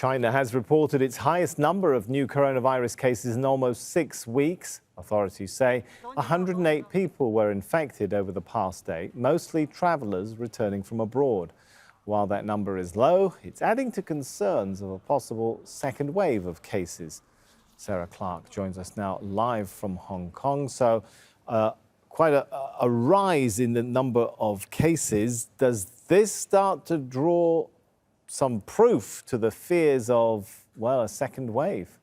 China has reported its highest number of new coronavirus cases in almost 6 weeks. Authorities say 108 people were infected over the past day, mostly travellers returning from abroad. While that number is low, it's adding to concerns of a possible second wave of cases. Sarah Clarke joins us now live from Hong Kong. So quite a rise in the number of cases. Does this start to draw some proof to the fears of, well, a second wave?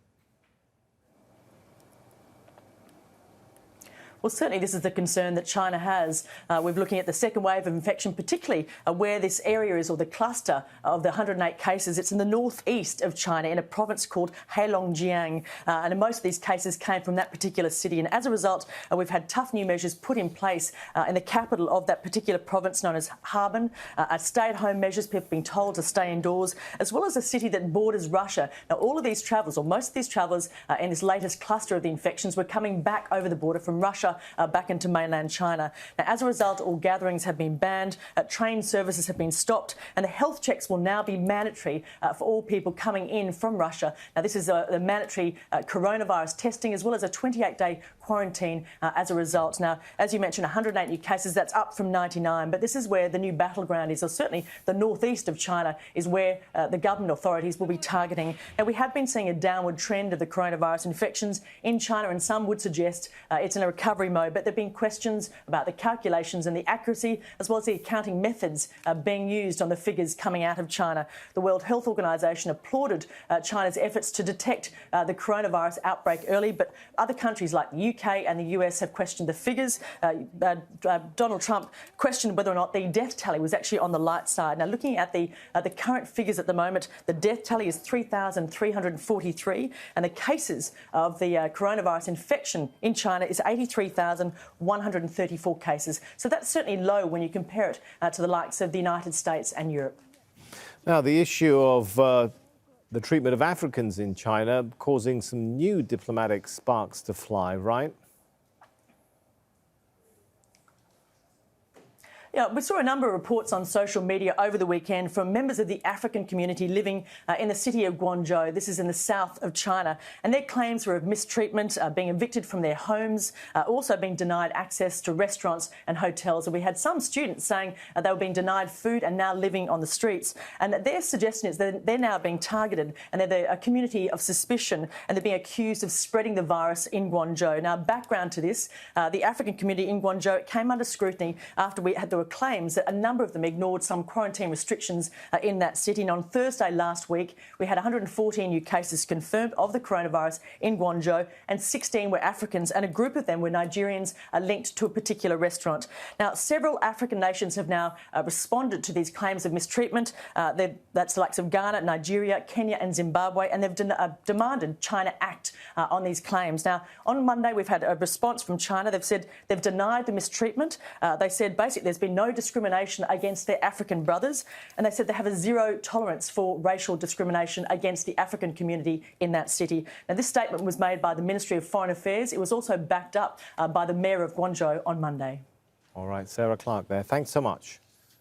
Well, certainly this is the concern that China has. We're looking at the second wave of infection, particularly where this area is, or the cluster of the 108 cases. It's in the northeast of China, in a province called Heilongjiang. And most of these cases came from that particular city. And as a result, we've had tough new measures put in place in the capital of that particular province, known as Harbin. Stay-at-home measures, people being told to stay indoors, as well as a city that borders Russia. Now, all of these travellers, or most of these travellers in this latest cluster of the infections, were coming back over the border from Russia back into mainland China. Now, as a result, all gatherings have been banned, train services have been stopped, and the health checks will now be mandatory for all people coming in from Russia. Now, this is the mandatory coronavirus testing, as well as a 28-day quarantine as a result. Now, as you mentioned, 108 new cases, that's up from 99, but this is where the new battleground is, or certainly the northeast of China is where the government authorities will be targeting. Now, we have been seeing a downward trend of the coronavirus infections in China, and some would suggest it's in a recovery mode, but there have been questions about the calculations and the accuracy, as well as the accounting methods being used on the figures coming out of China. The World Health Organization applauded China's efforts to detect the coronavirus outbreak early, but other countries like the UK and the US have questioned the figures. Donald Trump questioned whether or not the death tally was actually on the light side. Now, looking at the current figures at the moment, the death tally is 3,343, and the cases of the coronavirus infection in China is 83,134 cases. So that's certainly low when you compare it to the likes of the United States and Europe. Now, the issue of the treatment of Africans in China causing some new diplomatic sparks to fly, right? Yeah, we saw a number of reports on social media over the weekend from members of the African community living in the city of Guangzhou. This is in the south of China, and their claims were of mistreatment, being evicted from their homes, also being denied access to restaurants and hotels. And we had some students saying they were being denied food and now living on the streets. And their suggestion is that they're now being targeted, and they're a community of suspicion, and they're being accused of spreading the virus in Guangzhou. Now, background to this, the African community in Guangzhou came under scrutiny after there were claims that a number of them ignored some quarantine restrictions in that city. And on Thursday last week, we had 114 new cases confirmed of the coronavirus in Guangzhou, and 16 were Africans, and a group of them were Nigerians linked to a particular restaurant. Now, several African nations have now responded to these claims of mistreatment. That's the likes of Ghana, Nigeria, Kenya and Zimbabwe, and they've demanded China act on these claims. Now, on Monday, we've had a response from China. They've said they've denied the mistreatment. They said basically there's been no discrimination against their African brothers, and they said they have a zero tolerance for racial discrimination against the African community in that city. Now, this statement was made by the Ministry of Foreign Affairs. It was also backed up by the Mayor of Guangzhou on Monday. All right, Sarah Clarke there. Thanks so much.